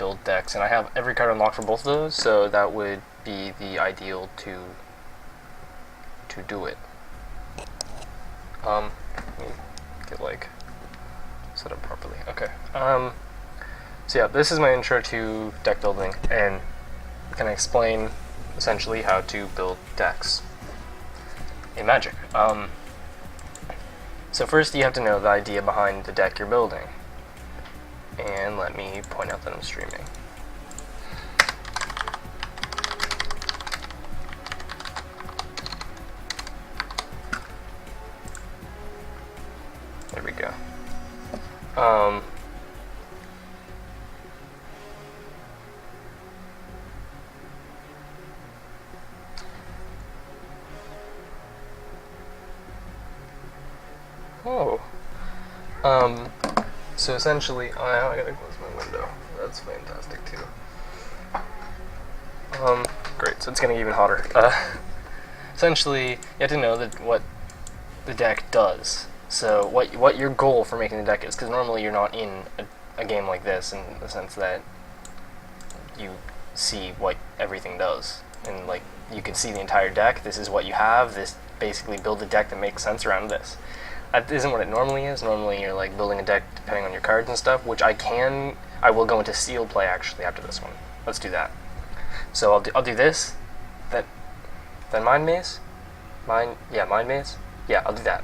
build decks, and I have every card unlocked for both of those, so that would be the ideal to do it. Let me get like set up properly. Okay. So yeah, this is my intro to deck building, and I'm gonna explain essentially how to build decks in Magic. So first you have to know the idea behind the deck you're building. And let me point out that I'm streaming. There we go. So essentially, I gotta close my window. That's fantastic too. Great, so it's getting even hotter. Essentially, you have to know that what the deck does. So what your goal for making the deck is, because normally you're not in a game like this in the sense that you see what everything does, and like you can see the entire deck. This is what you have. This basically build a deck that makes sense around this. That isn't what it normally is. Normally you're like building a deck depending on your cards and stuff, which I will go into sealed play actually after this one. Let's do that. So I'll do this, then Mind Maze? Mind Maze? Yeah, I'll do that.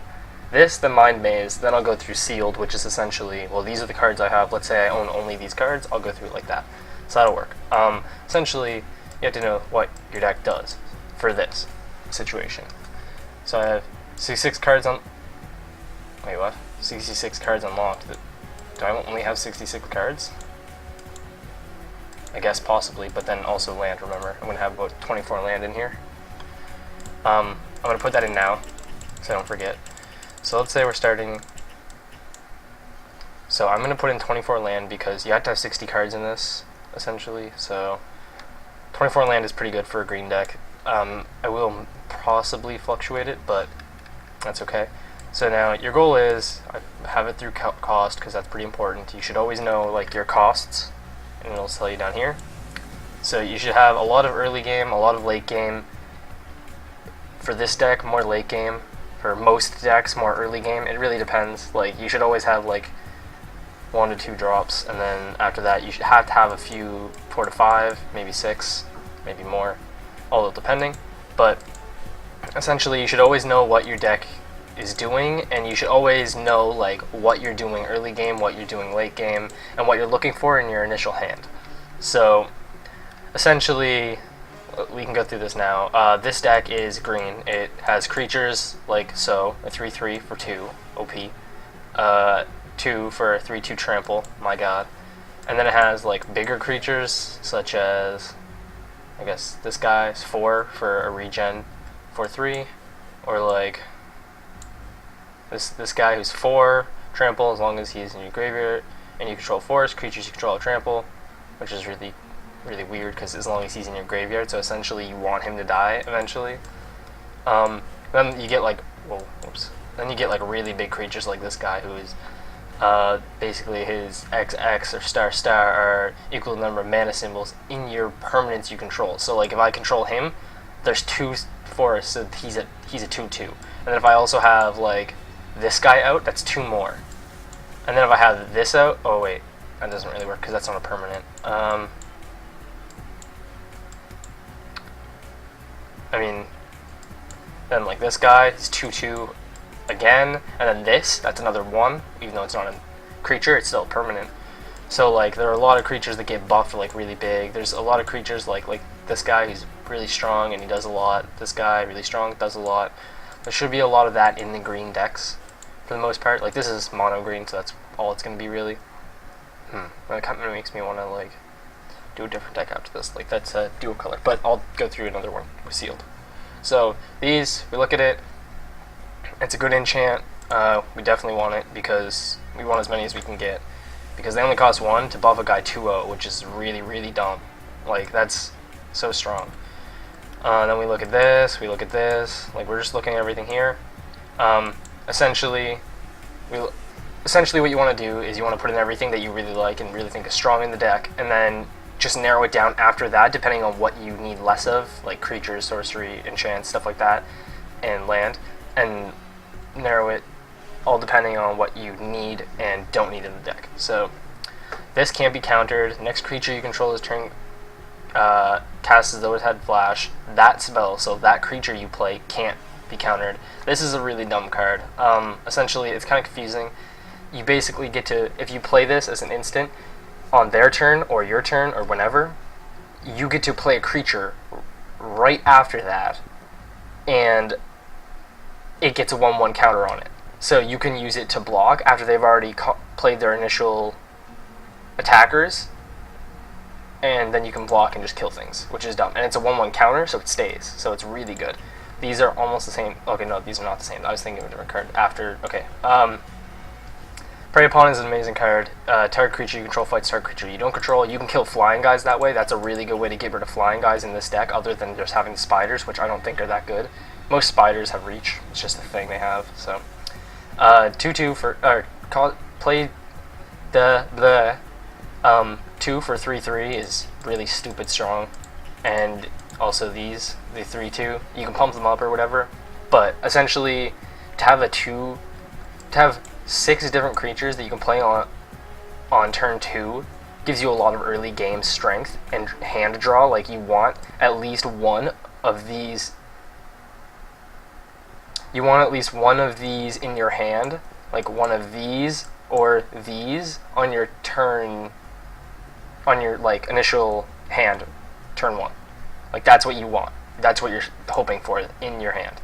This, then Mind Maze, then I'll go through sealed, which is essentially, well, these are the cards I have. Let's say I own only these cards, I'll go through it like that. So that'll work. Essentially, you have to know what your deck does for this situation. So I have 66 cards on... Wait, what? 66 cards unlocked. Do I only have 66 cards? I guess possibly, but then also land, remember. I'm going to have about 24 land in here. I'm going to put that in now, so I don't forget. So let's say we're starting... So I'm going to put in 24 land because you have to have 60 cards in this, essentially. So 24 land is pretty good for a green deck. I will possibly fluctuate it, but that's okay. So now your goal is, I have it through cost because that's pretty important. You should always know like your costs, and it'll tell you down here. So you should have a lot of early game, a lot of late game. For this deck, more late game. For most decks, more early game. It really depends. Like you should always have like 1 to 2 drops, and then after that you should have to have a few 4 to 5, maybe 6, maybe more, although depending. But essentially, you should always know what your deck is doing, and you should always know like what you're doing early game, what you're doing late game, and what you're looking for in your initial hand. So essentially, we can go through this now. This deck is green. It has creatures like so, a 3/3 for 2 OP, 2 for a 3/2 trample, my god, and then it has like bigger creatures such as, I guess this guy is 4 for a regen 4/3, or like this guy who's 4 trample as long as he's in your graveyard, and you control forest creatures, you control a trample, which is really weird because as long as he's in your graveyard, so essentially you want him to die eventually. Then you get like, then you get like really big creatures like this guy who is basically his XX or star are equal number of mana symbols in your permanents you control. So like if I control him, there's 2 forests, so he's a 2/2. And then if I also have like this guy out, that's 2 more. And then if I have this out, oh wait, that doesn't really work because that's not a permanent. I mean, then like this guy is 2/2 again, and then that's another 1, even though it's not a creature, it's still a permanent. So like there are a lot of creatures that get buffed like really big. There's a lot of creatures like this guy who's really strong and he does a lot. This guy really strong, does a lot. There should be a lot of that in the green decks for the most part. Like this is mono green, so that's all it's gonna be really. That kind of makes me want to like do a different deck after this. Like that's a dual color, but I'll go through another one with sealed. So these, we look at it. It's a good enchant. We definitely want it because we want as many as we can get, because they only cost 1 to buff a guy 2/0, which is really dumb. Like that's so strong. Then we look at this, like we're just looking at everything here. Essentially, essentially what you want to do is you want to put in everything that you really like and really think is strong in the deck, and then just narrow it down after that, depending on what you need less of, like creatures, sorcery, enchants, stuff like that, and land, and narrow it all depending on what you need and don't need in the deck. So this can't be countered. Next creature you control is turn cast as though it had flash. That spell, so that creature you play can't be countered. This is a really dumb card. Essentially, it's kind of confusing. You basically get to, if you play this as an instant, on their turn or your turn or whenever, you get to play a creature right after that, and it gets a 1/1 counter on it. So you can use it to block after they've already played their initial attackers, and then you can block and just kill things, which is dumb. And it's a 1/1 counter, so it stays. So it's really good. These are almost the same. Okay, no, these are not the same. I was thinking of a different card after. Okay. Prey Upon is an amazing card. Target creature you control fights target creature you don't control. You can kill flying guys that way. That's a really good way to get rid of flying guys in this deck, other than just having spiders, which I don't think are that good. Most spiders have reach. It's just a thing they have. So 2/2 for play the 2 for 3/3 is really stupid strong, and also these the 3/2 you can pump them up or whatever. But essentially, to have 6 different creatures that you can play on turn 2 gives you a lot of early game strength and hand draw. Like, you want at least one of these. You want at least one of these in your hand, like one of these or these on your turn, on your like initial hand, turn 1. Like, that's what you want. That's what you're hoping for in your hand.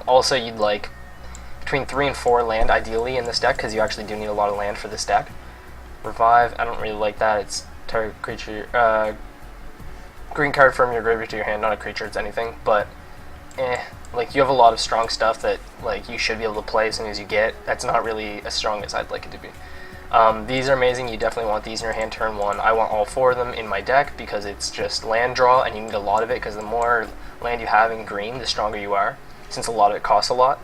Also, you'd like between 3 and 4 land ideally in this deck, because you actually do need a lot of land for this deck. Revive, I don't really like that. It's target creature, green card from your graveyard to your hand, not a creature, it's anything, but like, you have a lot of strong stuff that like you should be able to play as soon as you get. That's not really as strong as I'd like it to be. These are amazing. You definitely want these in your hand turn 1. I want all 4 of them in my deck because it's just land draw, and you need a lot of it, because the more land you have in green, the stronger you are, since a lot of it costs a lot.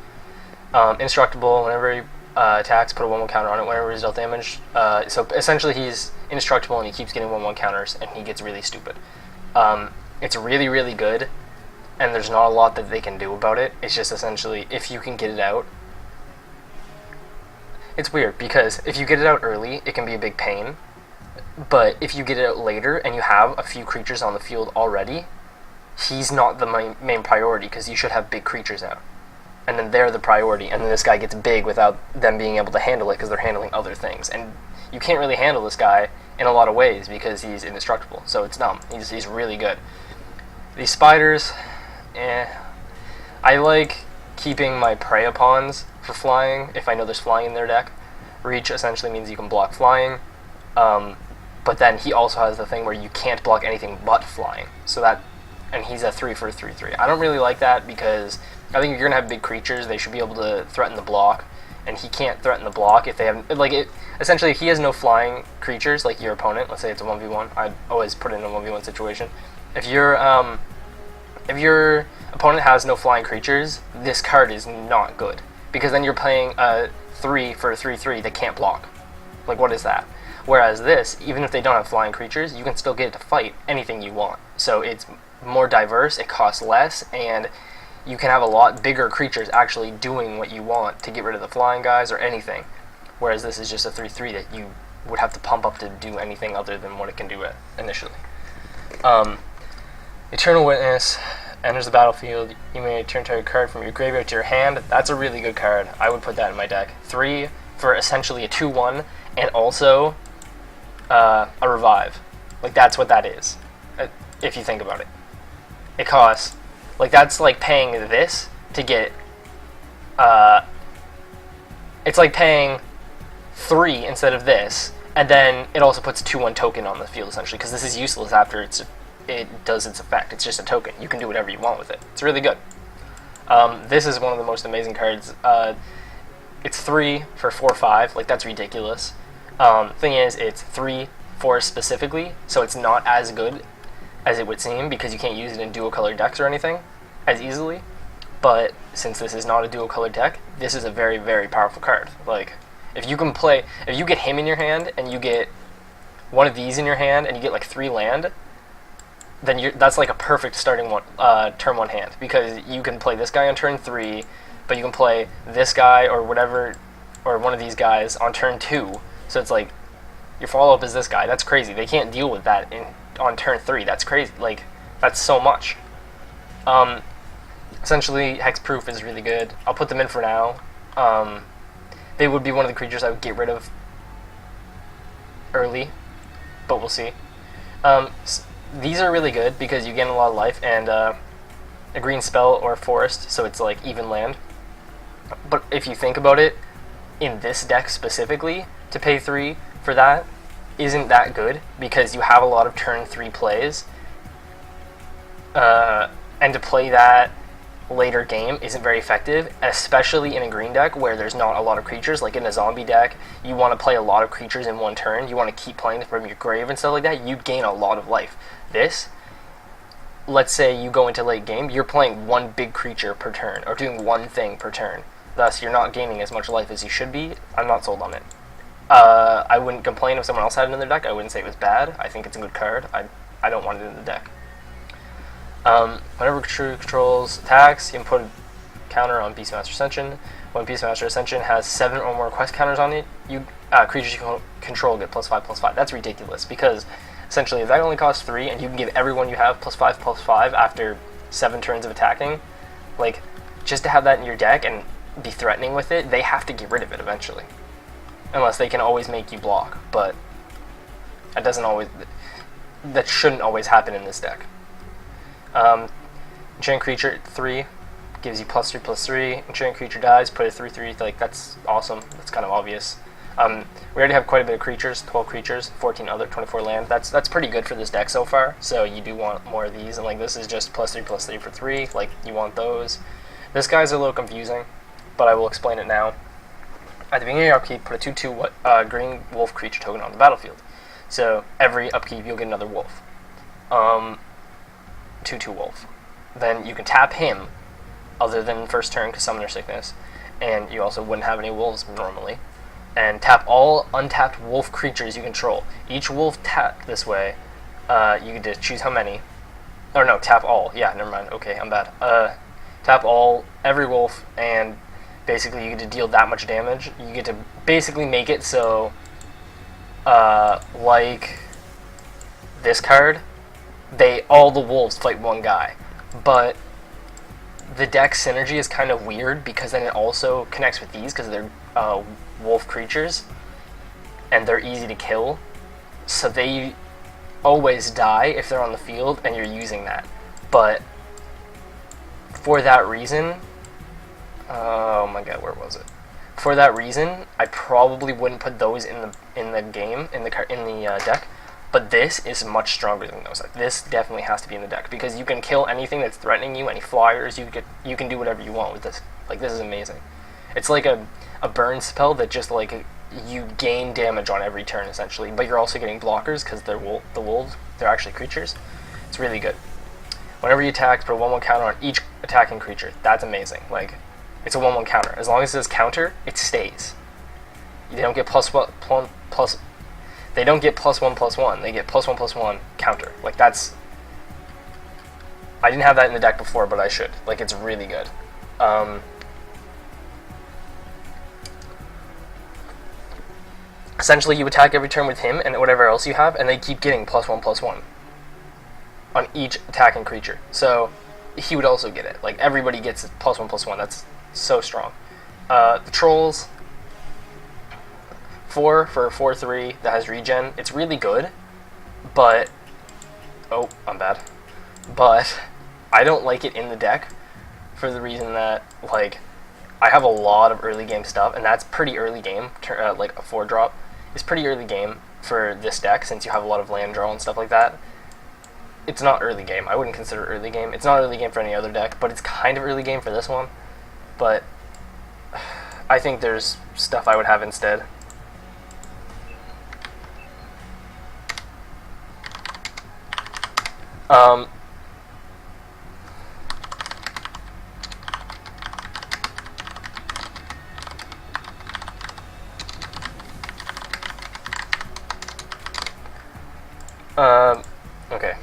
Indestructible, whenever he attacks, put a 1/1 counter on it whenever he's dealt damage. So essentially he's indestructible and he keeps getting 1/1 counters, and he gets really stupid. It's really, really good, and there's not a lot that they can do about it. It's just essentially, if you can get it out. It's weird, because if you get it out early, it can be a big pain, but if you get it out later and you have a few creatures on the field already, he's not the main priority, because you should have big creatures out. And then they're the priority, and then this guy gets big without them being able to handle it, because they're handling other things. And you can't really handle this guy in a lot of ways because he's indestructible, so it's dumb. He's really good. These spiders, I like keeping my Prey Upons for flying, if I know there's flying in their deck. Reach essentially means you can block flying, but then he also has the thing where you can't block anything but flying. So that, and he's a 3 for 3/3. I don't really like that, because I think if you're gonna have big creatures, they should be able to threaten the block, and he can't threaten the block if they have, like, it. Essentially, if he has no flying creatures, like your opponent, let's say it's a 1v1, I'd always put it in a 1v1 situation. If your opponent has no flying creatures, this card is not good, because then you're playing a 3 for 3/3 that can't block. Like, what is that? Whereas this, even if they don't have flying creatures, you can still get it to fight anything you want. So it's more diverse, it costs less, and you can have a lot bigger creatures actually doing what you want to get rid of the flying guys or anything. Whereas this is just a 3/3 that you would have to pump up to do anything other than what it can do initially. Eternal Witness enters the battlefield. You may turn target card from your graveyard to your hand. That's a really good card. I would put that in my deck. 3 for essentially a 2/1, and also a revive. Like, that's what that is, if you think about it. It costs, like, that's like paying this to get, it's like paying 3 instead of this, and then it also puts a 2/1 token on the field, essentially, because this is useless after it does its effect. It's just a token. You can do whatever you want with it. It's really good. This is one of the most amazing cards. It's 3 for 4/5. Like, that's ridiculous. Thing is, it's 3/4 specifically, so it's not as good as it would seem, because you can't use it in dual color decks or anything as easily. But since this is not a dual color deck, this is a very, very powerful card. Like, If you get him in your hand and you get one of these in your hand and you get like 3 land, then that's like a perfect starting turn 1 hand, because you can play this guy on turn 3, but you can play this guy or whatever, or one of these guys on turn 2. So it's like your follow up is this guy. That's crazy. They can't deal with that on turn 3. That's crazy. Like, that's so much. Essentially, Hexproof is really good. I'll put them in for now. They would be one of the creatures I would get rid of early, but we'll see. These are really good because you gain a lot of life and a green spell or forest, so it's like even land. But if you think about it, in this deck specifically, to pay 3 for that isn't that good, because you have a lot of turn 3 plays, and to play that later game isn't very effective, especially in a green deck where there's not a lot of creatures. Like in a zombie deck, you want to play a lot of creatures in one turn, you want to keep playing from your grave and stuff like that, you'd gain a lot of life. This, let's say you go into late game, you're playing one big creature per turn, or doing one thing per turn, thus you're not gaining as much life as you should be. I'm not sold on it. I wouldn't complain if someone else had it in their deck. I wouldn't say it was bad. I think it's a good card. I don't want it in the deck. Whenever creature controls attacks, you can put a counter on Beastmaster Ascension. When Beastmaster Ascension has 7 or more quest counters on it, creatures you control get +5/+5. That's ridiculous, because essentially if that only costs 3 and you can give everyone you have +5/+5 after 7 turns of attacking, like, just to have that in your deck and be threatening with it, they have to get rid of it eventually. Unless they can always make you block, but that shouldn't always happen in this deck. Enchant creature 3 gives you +3/+3. Enchant creature dies, put a 3/3. Like, that's awesome. That's kind of obvious. We already have quite a bit of creatures, 12 creatures, 14 other, 24 land. That's pretty good for this deck so far. So you do want more of these, and like this is just +3/+3 for 3. Like, you want those. This guy's a little confusing, but I will explain it now. At the beginning of your upkeep, put a 2/2 green wolf creature token on the battlefield. So every upkeep you'll get another wolf. 2/2 wolf. Then you can tap him, other than first turn because Summoner Sickness, and you also wouldn't have any wolves normally. And tap all untapped wolf creatures you control. Each wolf tapped this way, you get to choose how many. Or no, tap all. Yeah, never mind. Okay, I'm bad. Tap every wolf, and basically you get to deal that much damage. You get to basically make it so, like this card, all the wolves fight one guy. But the deck synergy is kind of weird, because then it also connects with these, because they're wolf creatures, and they're easy to kill. So they always die if they're on the field and you're using that. But for that reason, oh my god, where was it? For that reason, I probably wouldn't put those in the deck. But this is much stronger than those. Like, this definitely has to be in the deck, because you can kill anything that's threatening you, any flyers. You can do whatever you want with this. Like, this is amazing. It's like a burn spell that just, like, you gain damage on every turn essentially, but you're also getting blockers because the wolves, they're actually creatures. It's really good. Whenever you attack, put a 1/1 counter on each attacking creature. That's amazing. Like, it's a 1/1 counter. As long as it says counter, it stays. They don't get They don't get +1/+1. They get +1/+1 counter. Like, that's... I didn't have that in the deck before, but I should. Like, it's really good. Essentially, you attack every turn with him and whatever else you have, and they keep getting +1/+1 on each attacking creature. So he would also get it. Like, everybody gets +1/+1. That's so strong. The trolls, 4 for a 4/3 that has regen. It's really good, but oh, I'm bad. But I don't like it in the deck for the reason that, like, I have a lot of early game stuff, and that's pretty early game. Like a 4-drop is pretty early game for this deck, since you have a lot of land draw and stuff like that. It's not early game. I wouldn't consider it early game. It's not early game for any other deck, but it's kind of early game for this one. But I think there's stuff I would have instead.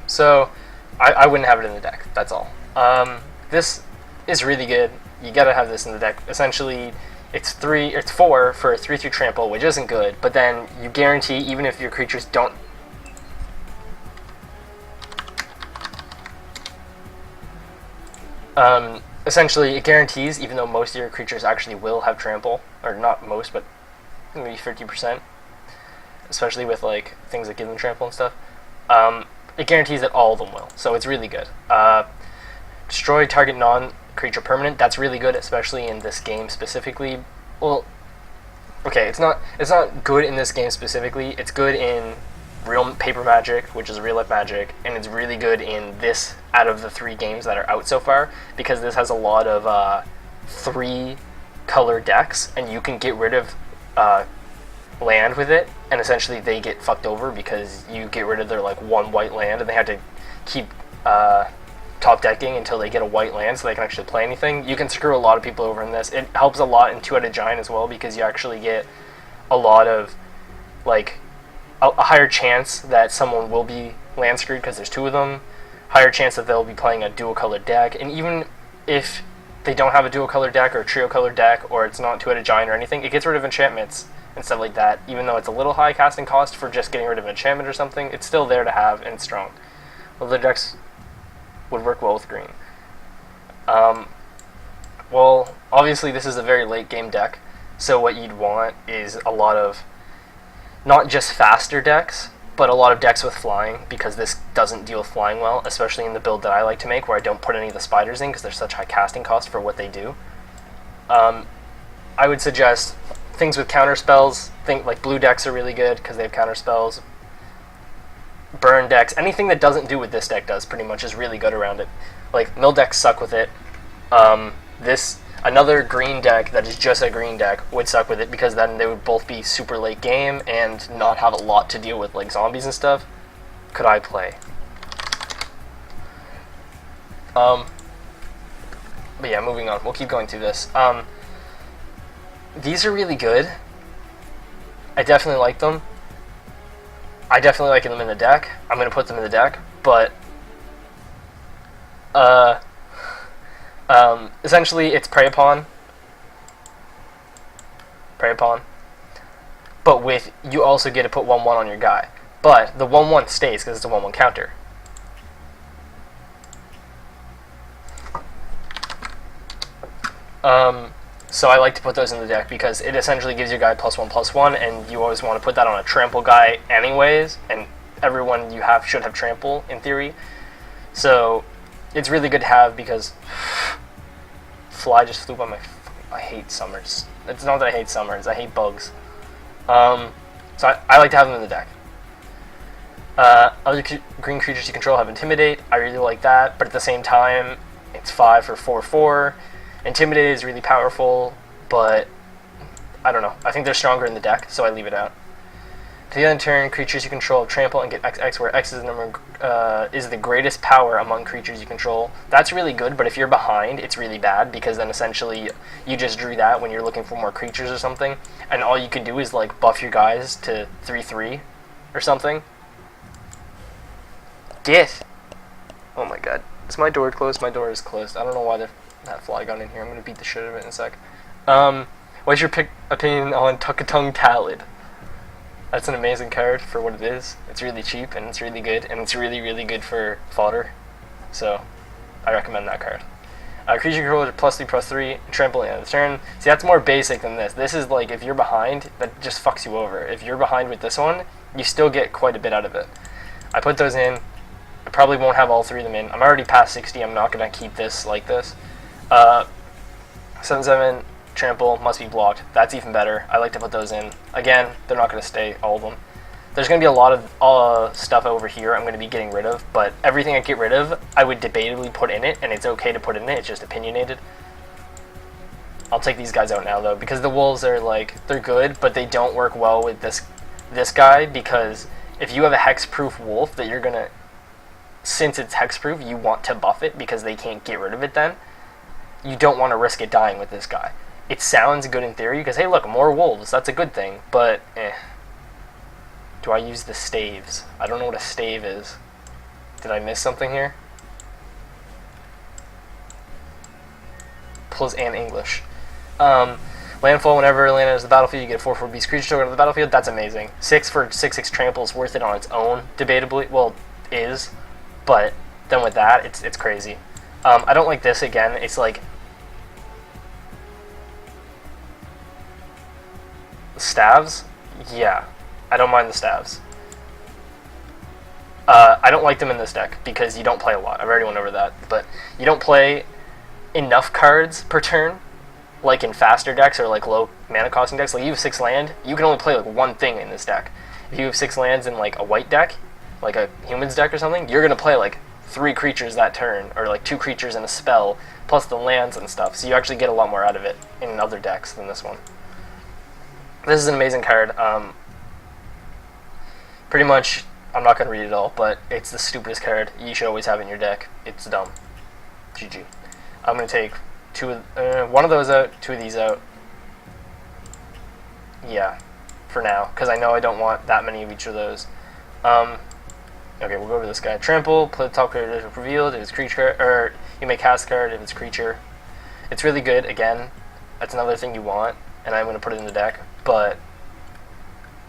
So I wouldn't have it in the deck. That's all. This is really good. You gotta have this in the deck. Essentially, it's 4 for a 3/3 trample, which isn't good. But then you guarantee, even if your creatures don't. Essentially, it guarantees, even though most of your creatures actually will have trample, or not most, but maybe 50%, especially with like things that give them trample and stuff. It guarantees that all of them will, so it's really good. Destroy target non-creature permanent. That's really good, especially in this game specifically. Well, okay, it's not good in this game specifically. It's good in real paper Magic, which is real life Magic, and it's really good in this out of the 3 games that are out so far, because this has a lot of 3 color decks, and you can get rid of land with it, and essentially they get fucked over because you get rid of their like 1 white land, and they have to keep top decking until they get a white land so they can actually play anything. You can screw a lot of people over in this. It helps a lot in 2-Headed Giant as well, because you actually get a lot of like a higher chance that someone will be land screwed because there's 2 of them, higher chance that they'll be playing a dual color deck, and even if they don't have a dual color deck or a trio color deck, or it's not 2-Headed Giant or anything, it gets rid of enchantments and stuff like that. Even though it's a little high casting cost for just getting rid of an enchantment or something, it's still there to have and strong. Other decks would work well with green. Well, obviously this is a very late game deck, so what you'd want is a lot of not just faster decks, but a lot of decks with flying, because this doesn't deal with flying well, especially in the build that I like to make, where I don't put any of the spiders in because they're such high casting cost for what they do. I would suggest things with counter spells. Think like blue decks are really good because they have counter spells. Burn decks, anything that doesn't do what this deck does pretty much is really good around it. Like mill decks suck with it. Another green deck that is just a green deck would suck with it, because then they would both be super late game and not have a lot to deal with, like zombies and stuff. Could I play? But yeah, moving on. We'll keep going through this. These are really good. I definitely like them. I definitely like them in the deck. I'm going to put them in the deck, but essentially it's Prey Upon, but with, you also get to put 1/1 on your guy, but the 1/1 stays because it's a 1/1 counter. So I like to put those in the deck because it essentially gives your guy +1/+1, and you always want to put that on a trample guy anyways, and everyone you have should have trample in theory. So it's really good to have, because fly just flew by my. I hate summers. It's not that I hate summers. I hate bugs. So I like to have them in the deck. Other green creatures you control have Intimidate. I really like that, but at the same time, it's 5 for 4/4. Intimidate is really powerful, but I don't know. I think they're stronger in the deck, so I leave it out. To the end of turn, creatures you control have trample and get XX, where X is the number is the greatest power among creatures you control. That's really good, but if you're behind, it's really bad, because then essentially you just drew that when you're looking for more creatures or something, and all you can do is like buff your guys to 3/3 or something. Get! Oh my god. Is my door closed? My door is closed. I don't know why that fly got in here. I'm gonna beat the shit out of it in a sec. What's your opinion on Tuckatung Talid? That's an amazing card for what it is. It's really cheap, and it's really good, and it's really, really good for fodder. So, I recommend that card. Creature controller +3/+3, trample at the turn. See, that's more basic than this. This is like, if you're behind, that just fucks you over. If you're behind with this one, you still get quite a bit out of it. I put those in. I probably won't have all 3 of them in. I'm already past 60. I'm not going to keep this like this. 7/7, trample, must be blocked. That's even better. I like to put those in. Again, they're not going to stay, all of them. There's going to be a lot of stuff over here I'm going to be getting rid of, but everything I get rid of, I would debatably put in it, and it's okay to put in it. It's just opinionated. I'll take these guys out now, though, because the wolves are, like, they're good, but they don't work well with this guy, because if you have a hexproof wolf that you're going to, since it's hexproof, you want to buff it because they can't get rid of it then. You don't want to risk it dying with this guy. It sounds good in theory, because, hey, look, more wolves, that's a good thing, but, Do I use the staves? I don't know what a stave is. Did I miss something here? Plus and English. Landfall, whenever land enters the battlefield, you get a 4/4 beast creature token to the battlefield. That's amazing. 6 for 6/6 trample is worth it on its own, debatably. Well, is, but then with that, it's crazy. I don't like this again. It's like staves. Yeah, I don't mind the staves. I don't like them in this deck because you don't play a lot. I've already went over that, but you don't play enough cards per turn, like in faster decks or like low mana costing decks. Like you have 6 land, you can only play like one thing in this deck. If you have 6 lands in like a white deck, like a humans deck or something, you're gonna play like 3 creatures that turn, or like 2 creatures and a spell, plus the lands and stuff. So you actually get a lot more out of it in other decks than this one. This is an amazing card. Pretty much, I'm not gonna read it all, but it's the stupidest card you should always have in your deck. It's dumb. GG. I'm gonna take one of those out, 2 of these out. Yeah, for now, because I know I don't want that many of each of those. Okay, we'll go over this guy. Trample, play the top card if revealed. If it's creature, or you may cast a card if it's creature. It's really good. Again, that's another thing you want, and I'm gonna put it in the deck. But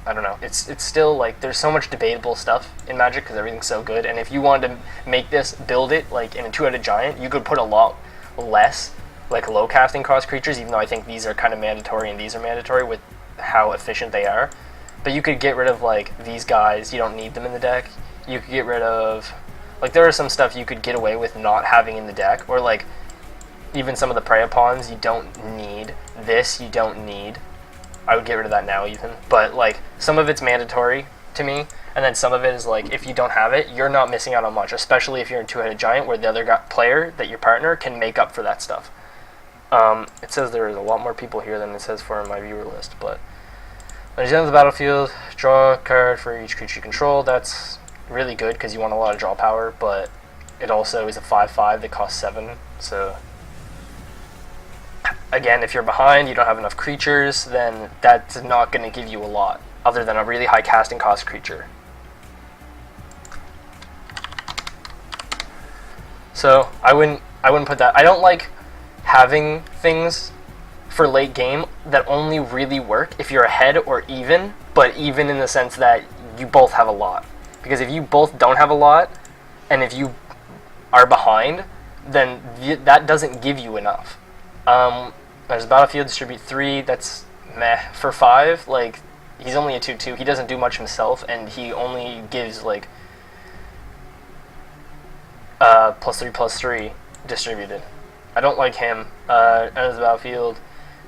I don't know. It's still like there's so much debatable stuff in Magic because everything's so good. And if you wanted to make this, build it like in a 2-headed giant, you could put a lot less like low casting cost creatures. Even though I think these are kind of mandatory and these are mandatory with how efficient they are. But you could get rid of like these guys. You don't need them in the deck. You could get rid of, like, there are some stuff you could get away with not having in the deck, or like even some of the prey pawns you don't need. This you don't need. I would get rid of that now even, but like some of it's mandatory to me, and then some of it is like if you don't have it, you're not missing out on much, especially if you're in 2-headed giant where the other player that your partner can make up for that stuff. It says there is a lot more people here than it says for my viewer list, but when you enter the battlefield, draw a card for each creature you control. That's really good because you want a lot of draw power, but it also is a 5/5 that costs 7, so again, if you're behind, you don't have enough creatures, then that's not going to give you a lot other than a really high casting cost creature. So I wouldn't put that. I don't like having things for late game that only really work if you're ahead or even, but even in the sense that you both have a lot. Because if you both don't have a lot, and if you are behind, then that doesn't give you enough. There's a battlefield, distribute 3, that's meh. For 5, like, he's only a 2/2, he doesn't do much himself, and he only gives, like, +3/+3 distributed. I don't like him. Enters the battlefield,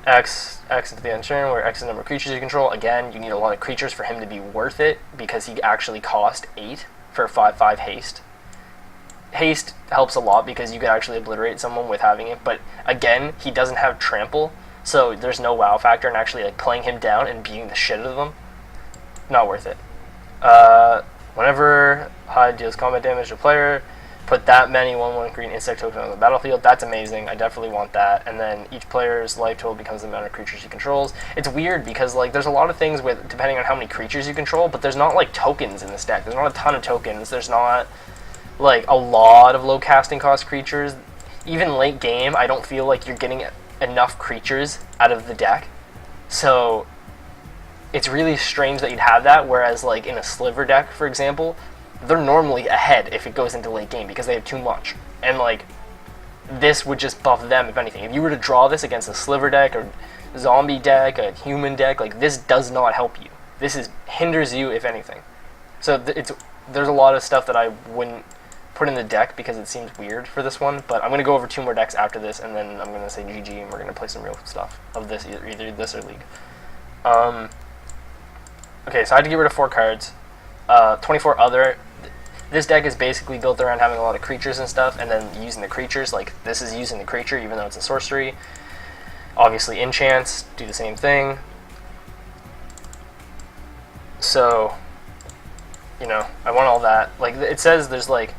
X into the end turn, where X is the number of creatures you control. Again, you need a lot of creatures for him to be worth it, because he actually cost 8 for 5/5 haste. Haste helps a lot because you could actually obliterate someone with having it, but again, he doesn't have trample, so there's no wow factor in actually like playing him down and beating the shit out of them. Not worth it. Whenever Hyde deals combat damage to a player, put that many 1/1 green insect tokens on the battlefield. That's amazing. I definitely want that. And then each player's life total becomes the amount of creatures he controls. It's weird because like there's a lot of things with depending on how many creatures you control, but there's not like tokens in this deck. There's not a ton of tokens. There's not like a lot of low casting cost creatures. Even late game, I don't feel like you're getting enough creatures out of the deck. So it's really strange that you'd have that, whereas like in a sliver deck, for example, they're normally ahead if it goes into late game because they have too much. And like this would just buff them if anything. If you were to draw this against a sliver deck or zombie deck, a human deck, like this does not help you. This hinders you if anything. So there's a lot of stuff that I wouldn't put in the deck because it seems weird for this one, but I'm going to go over 2 more decks after this, and then I'm going to say GG, and we're going to play some real stuff of this, either this or League. Okay, so I had to get rid of 4 cards. 24 other. This deck is basically built around having a lot of creatures and stuff, and then using the creatures, like this is using the creature even though it's a sorcery. Obviously enchants do the same thing. So, you know, I want all that. Like it says there's like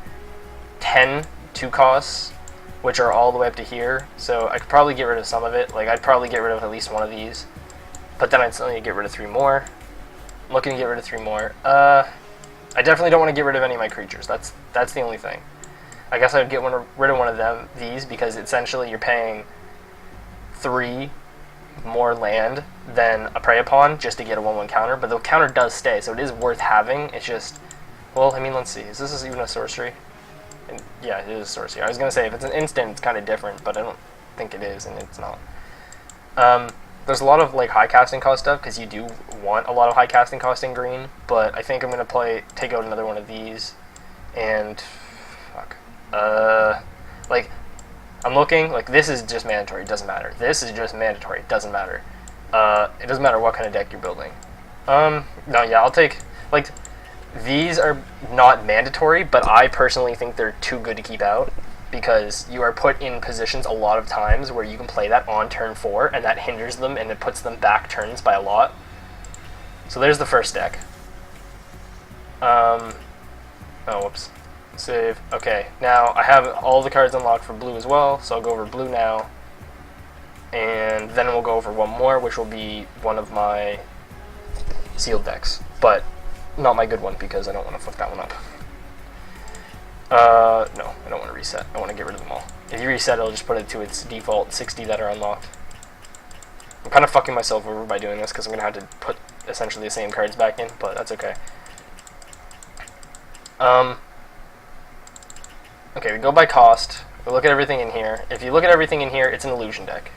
10 2 costs, which are all the way up to here, so I could probably get rid of some of it. Like I'd probably get rid of at least one of these, but then I'd still need to get rid of 3 more. I'm looking to get rid of 3 more. I definitely don't want to get rid of any of my creatures. That's the only thing. I guess I would get rid of one of these, because essentially you're paying 3 more land than a Prey Upon just to get a 1/1 counter, but the counter does stay, so it is worth having. It's just, well, I mean, let's see. Is this even a sorcery? And yeah, it is a sorcery. I was gonna say if it's an instant, it's kind of different, but I don't think it is, and it's not. There's a lot of like high casting cost stuff, because you do want a lot of high casting cost in green, but I think I'm gonna take out another one of these, and fuck, like, I'm looking, like, this is just mandatory, it doesn't matter. This is just mandatory, it doesn't matter. It doesn't matter what kind of deck you're building. No, yeah, I'll take, like, these are not mandatory, but I personally think they're too good to keep out, because you are put in positions a lot of times where you can play that on turn 4, and that hinders them, and it puts them back turns by a lot. So there's the first deck. Oh, whoops. Save. Okay, now I have all the cards unlocked for blue as well, so I'll go over blue now. And then we'll go over one more, which will be one of my sealed decks. But not my good one, because I don't want to fuck that one up. No, I don't want to reset. I want to get rid of them all. If you reset, it'll just put it to its default 60 that are unlocked. I'm kind of fucking myself over by doing this, because I'm going to have to put essentially the same cards back in, but that's okay. Okay, we go by cost. We look at everything in here. If you look at everything in here, it's an illusion deck.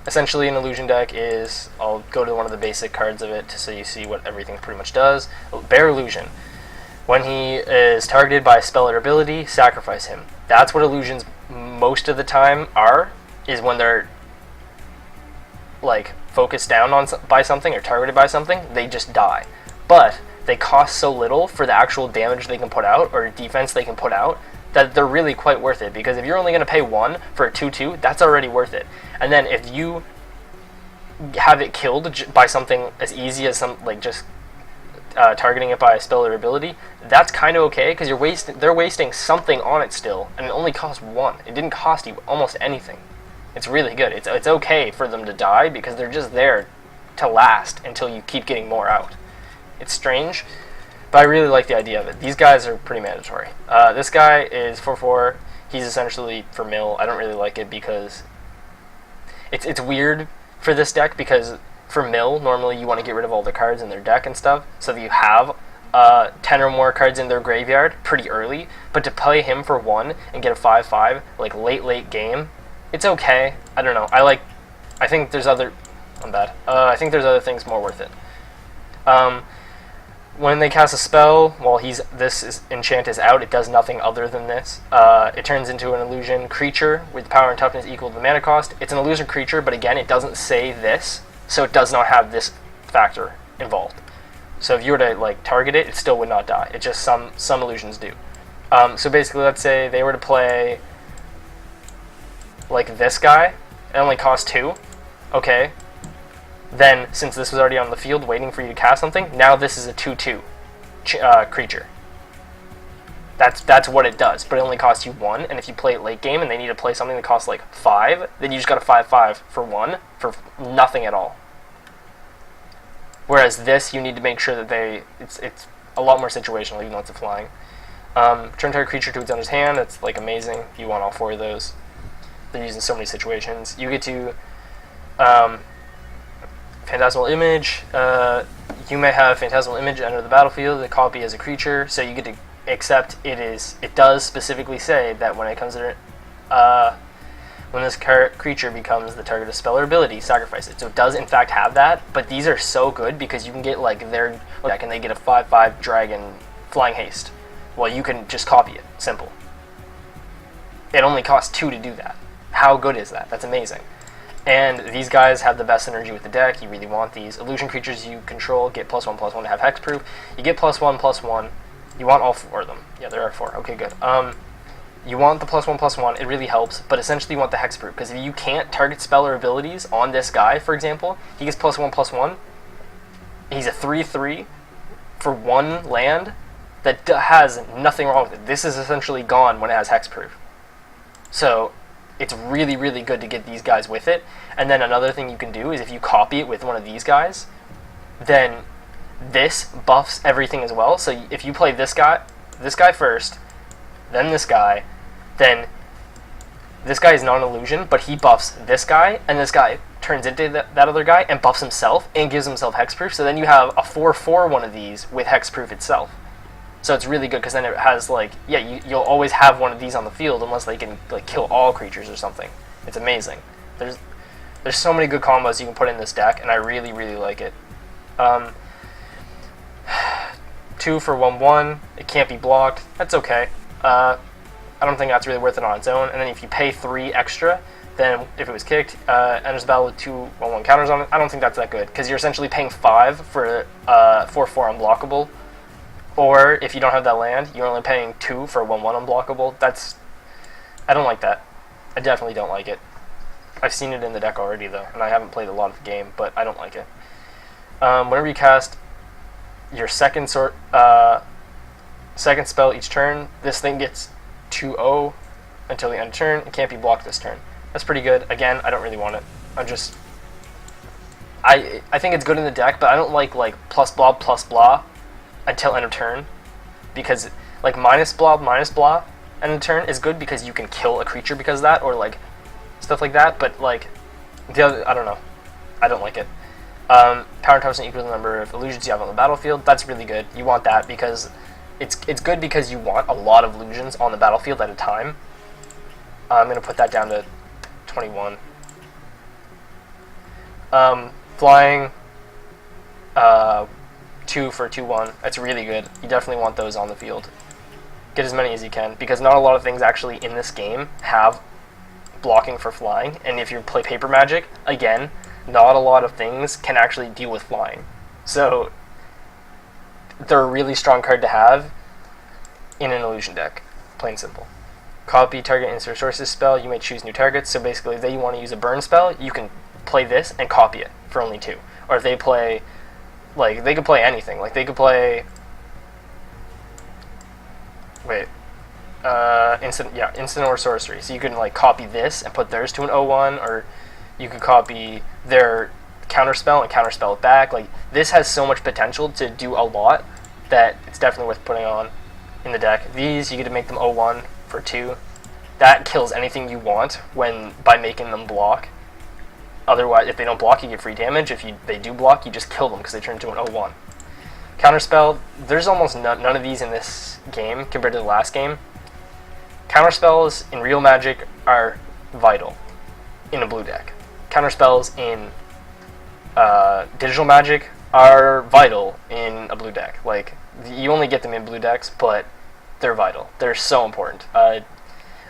Essentially, an illusion deck is, I'll go to one of the basic cards of it so you see what everything pretty much does. Bear Illusion. When he is targeted by a spell or ability, sacrifice him. That's what illusions most of the time are, is when they're like focused down on by something or targeted by something, they just die. But they cost so little for the actual damage they can put out or defense they can put out that they're really quite worth it, because if you're only going to pay 1 for a 2/2, that's already worth it. And then if you have it killed by something as easy as just targeting it by a spell or ability, that's kind of okay, because they're wasting something on it still, and it only costs 1. It didn't cost you almost anything. It's really good. It's okay for them to die, because they're just there to last until you keep getting more out. It's strange, but I really like the idea of it. These guys are pretty mandatory. This guy is 4/4. He's essentially for mill. I don't really like it, because it's weird for this deck, because for mill, normally you want to get rid of all the cards in their deck and stuff, so that you have 10 or more cards in their graveyard pretty early, but to play him for 1 and get a 5/5, like late game, it's okay. I don't know. I think there's other... I'm bad. I think there's other things more worth it. When they cast a spell, while this enchant is out, it does nothing other than this. It turns into an illusion creature with power and toughness equal to the mana cost. It's an illusion creature, but again, it doesn't say this, so it does not have this factor involved. So if you were to like target it, it still would not die. It just some illusions do. So basically, let's say they were to play like this guy. It only costs 2. Okay. Then, since this was already on the field waiting for you to cast something, now this is a 2/2 creature. That's what it does, but it only costs you 1, and if you play it late game and they need to play something that costs like 5, then you just got a 5/5 for 1 for nothing at all. Whereas this, you need to make sure that it's a lot more situational, even though it's a flying. Turn target creature to its owner's hand. That's like amazing. You want all 4 of those. They're used in so many situations. You get to Phantasmal Image. You may have Phantasmal Image enter the battlefield. The copy as a creature, so you get to accept it does specifically say that when it comes to when this creature becomes the target of spell or ability, sacrifice it. So it does in fact have that, but these are so good because you can get like their deck and they get a 5/5 dragon flying haste. Well, you can just copy it. Simple. It only costs 2 to do that. How good is that? That's amazing. And these guys have the best synergy with the deck. You really want these. Illusion creatures you control get +1/+1 to have hexproof. You get +1/+1. You want all 4 of them. Yeah, there are 4. Okay, good. You want the +1/+1. It really helps, but essentially you want the hexproof, because if you can't target spell or abilities on this guy, for example, he gets +1/+1. He's a 3/3 for 1 land that has nothing wrong with it. This is essentially gone when it has hexproof. So it's really, really good to get these guys with it. And then another thing you can do is if you copy it with one of these guys, then this buffs everything as well. So if you play this guy first, then then this guy is not an illusion, but he buffs this guy, and this guy turns into that other guy and buffs himself and gives himself hexproof. So then you have a 4/4 one of these with hexproof itself. So it's really good because then it has like, yeah, you'll always have one of these on the field unless they can like kill all creatures or something. It's amazing. There's so many good combos you can put in this deck, and I really, really like it. 2 for 1/1. It can't be blocked. That's okay. I don't think that's really worth it on its own. And then if you pay 3 extra, then if it was kicked, enters the battle with 2 1/1 counters on it. I don't think that's that good because you're essentially paying 5 for 4/4 unblockable. Or if you don't have that land, you're only paying 2 for 1/1 unblockable. I don't like that. I definitely don't like it. I've seen it in the deck already though, and I haven't played a lot of the game, but I don't like it. Whenever you cast your second spell each turn, this thing gets 2/0 until the end of turn. It can't be blocked this turn. That's pretty good. Again, I don't really want it. I think it's good in the deck, but I don't like plus blah until end of turn, because like minus blah end of turn is good because you can kill a creature because of that, or like stuff like that. But like the other, I don't know. I don't like it. Power token equals the number of illusions you have on the battlefield. That's really good. You want that because it's good because you want a lot of illusions on the battlefield at a time. I'm gonna put that down to 21. Flying. 2 for 2/1. That's really good. You definitely want those on the field. Get as many as you can, because not a lot of things actually in this game have blocking for flying. And if you play Paper Magic, again, not a lot of things can actually deal with flying. So they're a really strong card to have in an illusion deck. Plain simple. Copy target insert sources spell. You may choose new targets. So basically, if they want to use a burn spell, you can play this and copy it for only 2. Or if they play, like, they could play anything. Like, they could play... Wait. Instant or sorcery. So you can, like, copy this and put theirs to an 0/1, or you could copy their counterspell and counterspell it back. Like, this has so much potential to do a lot that it's definitely worth putting on in the deck. These, you get to make them 0/1 for 2. That kills anything you want by making them block. Otherwise, if they don't block, you get free damage. If they do block, you just kill them because they turn into an 0/1. Counterspell, there's almost none of these in this game compared to the last game. Counterspells in real Magic are vital in a blue deck. Counterspells in digital Magic are vital in a blue deck. Like, you only get them in blue decks, but they're vital. They're so important.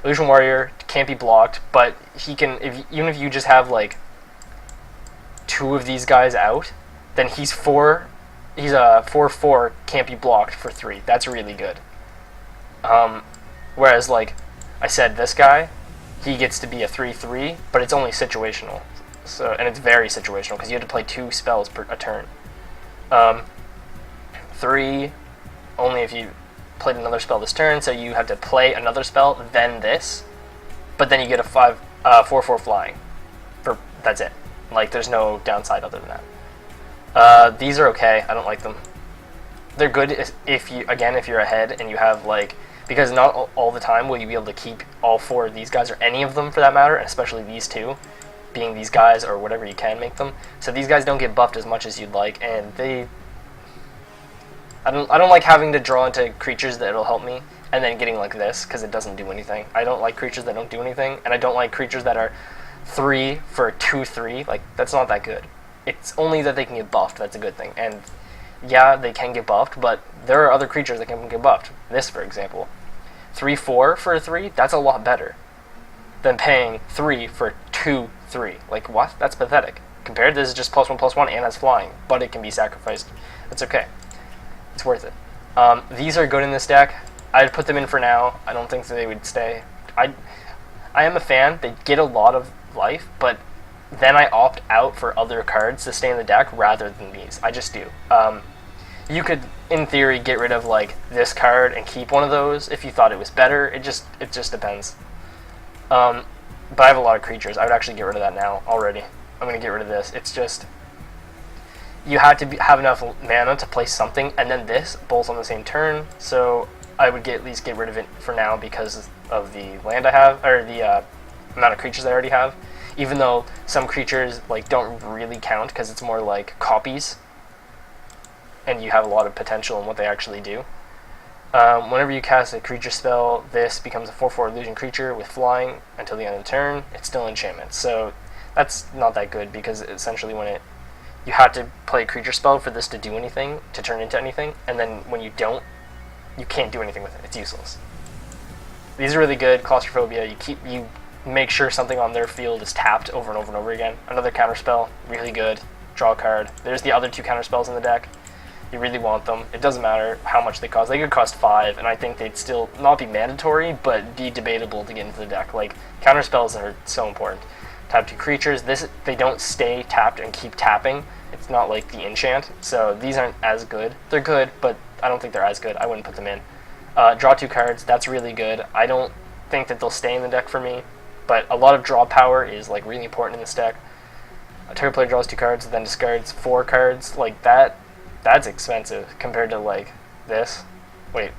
Illusion Warrior can't be blocked, but he can. Even if you just have like 2 of these guys out, then he's a 4/4 can't be blocked for 3. That's really good. Whereas, like I said, this guy, he gets to be a 3/3, but it's only situational. So, and it's very situational because you have to play 2 spells per a turn. 3 only if you played another spell this turn, so you have to play another spell, then this, but then you get a 4/4 flying. That's it. Like, there's no downside other than that. These are okay. I don't like them. They're good if you're ahead and you have, like, because not all the time will you be able to keep all 4 of these guys, or any of them for that matter, and especially these 2 being these guys, or whatever you can make them. So these guys don't get buffed as much as you'd like, and I don't like having to draw into creatures that'll help me and then getting like this because it doesn't do anything. I don't like creatures that don't do anything, and I don't like creatures that are 3 for 2/3. Like, that's not that good. It's only that they can get buffed. That's a good thing. And yeah, they can get buffed, but there are other creatures that can get buffed. This, for example, 3/4 for a 3. That's a lot better than paying 3 for 2/3. Like, what? That's pathetic. Compared, this is just +1/+1 and has flying, but it can be sacrificed. That's okay. It's worth it. These are good in this deck. I'd put them in for now. I don't think that they would stay. I am a fan. They get a lot of life, but then I opt out for other cards to stay in the deck rather than these. I just do. You could, in theory, get rid of like this card and keep one of those if you thought it was better. It just depends. But I have a lot of creatures. I would actually get rid of that now already. I'm gonna get rid of this. It's just, you had to have enough mana to play something, and then this, both on the same turn. So I would at least get rid of it for now because of the land I have, or the amount of creatures I already have. Even though some creatures like don't really count because it's more like copies, and you have a lot of potential in what they actually do. Whenever you cast a creature spell, this becomes a 4/4 illusion creature with flying until the end of the turn. It's still enchantment, so that's not that good because essentially when you have to play a creature spell for this to do anything, to turn into anything, and then when you don't, you can't do anything with it. It's useless. These are really good. Claustrophobia. You make sure something on their field is tapped over and over and over again. Another counterspell, really good. Draw a card. There's the other 2 counterspells in the deck. You really want them. It doesn't matter how much they cost. They could cost 5, and I think they'd still not be mandatory, but be debatable to get into the deck. Like, counterspells are so important. Tap 2 creatures. They don't stay tapped and keep tapping. It's not like the enchant, so these aren't as good. They're good, but I don't think they're as good. I wouldn't put them in. Draw 2 cards. That's really good. I don't think that they'll stay in the deck for me, but a lot of draw power is like really important in this deck. A target player draws 2 cards, then discards 4 cards. Like that, that's expensive compared to like this. Wait,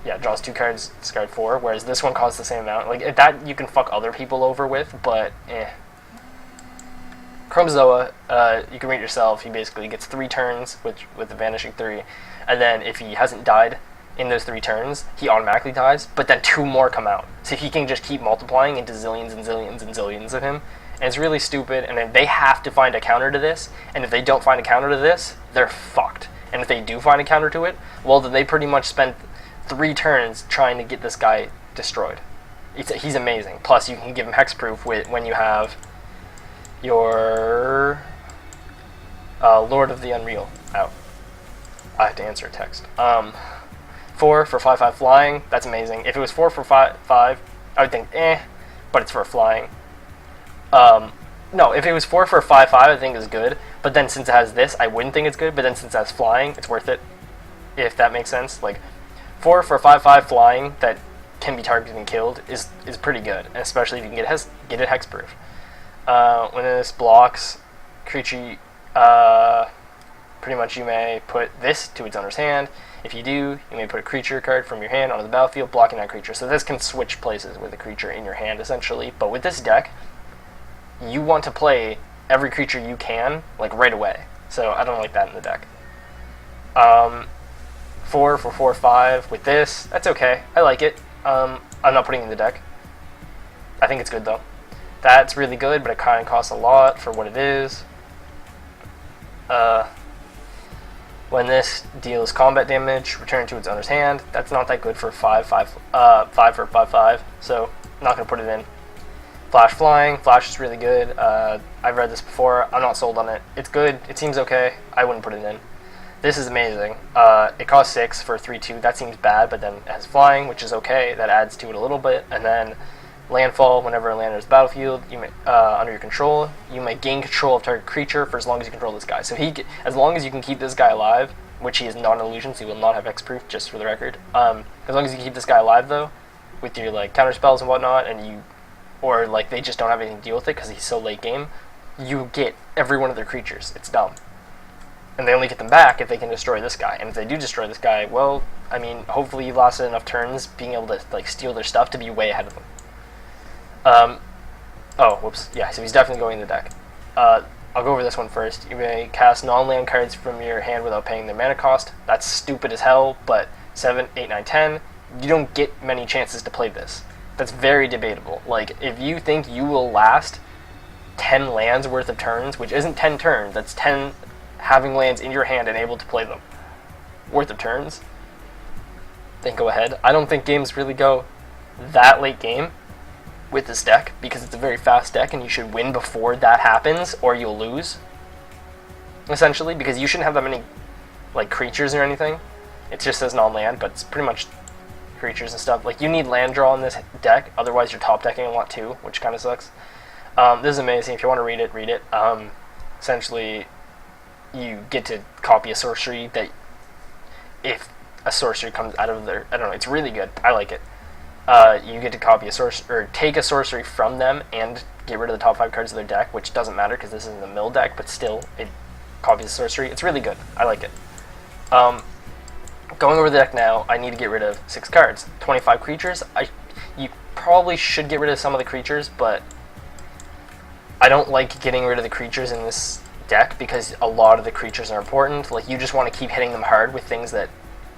yeah, draws 2 cards, discard 4. Whereas this one costs the same amount. Like that, you can fuck other people over with, but eh. Chromozoa, you can read yourself. He basically gets 3 turns with the vanishing 3, and then if he hasn't died in those 3 turns, he automatically dies, but then 2 more come out. So he can just keep multiplying into zillions and zillions and zillions of him. And it's really stupid, and then they have to find a counter to this, and if they don't find a counter to this, they're fucked. And if they do find a counter to it, well, then they pretty much spent 3 turns trying to get this guy destroyed. He's amazing. Plus, you can give him hexproof when you have your Lord of the Unreal out. I have to answer a text. 4 for 5/5 flying, that's amazing. If it was 4 for 5/5, I would think, but it's for flying. No, if it was 4 for 5/5, I think it's good. But then since it has this, I wouldn't think it's good. But then since it has flying, it's worth it. If that makes sense. Like, 4 for 5/5 flying that can be targeted and killed is pretty good, especially if you can get it hexproof. When this blocks creature, pretty much you may put this to its owner's hand. If you do, you may put a creature card from your hand onto the battlefield, blocking that creature. So this can switch places with a creature in your hand, essentially. But with this deck, you want to play every creature you can, like, right away. So I don't like that in the deck. 4 for 4/5 with this, that's okay. I like it. I'm not putting it in the deck. I think it's good, though. That's really good, but it kind of costs a lot for what it is. When this deals combat damage, return to its owner's hand. That's not that good for 5 for 5/5, so I'm not going to put it in. Flash flying. Flash is really good. I've read this before. I'm not sold on it. It's good. It seems okay. I wouldn't put it in. This is amazing. It costs 6 for 3/2. That seems bad, but then it has flying, which is okay. That adds to it a little bit. And then landfall. Whenever a land enters the battlefield, you may, under your control, you may gain control of target creature for as long as you control this guy. So as long as you can keep this guy alive, which he is not an illusion, so he will not have X-proof, just for the record. As long as you keep this guy alive, though, with your like counter spells and whatnot, or like they just don't have anything to deal with it because he's so late game, you get every one of their creatures. It's dumb. And they only get them back if they can destroy this guy. And if they do destroy this guy, well, I mean, hopefully you lasted enough turns being able to like steal their stuff to be way ahead of them. Oh, whoops. Yeah, so he's definitely going in the deck. I'll go over this one first. You may cast non-land cards from your hand without paying their mana cost. That's stupid as hell, but 7, 8, 9, 10, you don't get many chances to play this. That's very debatable. Like, if you think you will last 10 lands worth of turns, which isn't 10 turns, that's 10 having lands in your hand and able to play them worth of turns, then go ahead. I don't think games really go that late game with this deck because it's a very fast deck and you should win before that happens or you'll lose, essentially, because you shouldn't have that many like creatures or anything. It just says non-land, but it's pretty much creatures and stuff. Like, you need land draw in this deck, otherwise you're top decking a lot too, which kind of sucks. This is amazing. If you want to read it, read it. Essentially, you get to copy a sorcery that if a sorcery comes out of their, I don't know, it's really good. I like it. You get to copy a sorcery, or take a sorcery from them and get rid of the top 5 cards of their deck, which doesn't matter because this is in the mill deck, but still, copies of sorcery. It's really good. I like it. Going over the deck now, I need to get rid of 6 cards. 25 creatures. You probably should get rid of some of the creatures, but I don't like getting rid of the creatures in this deck because a lot of the creatures are important. Like, you just want to keep hitting them hard with things that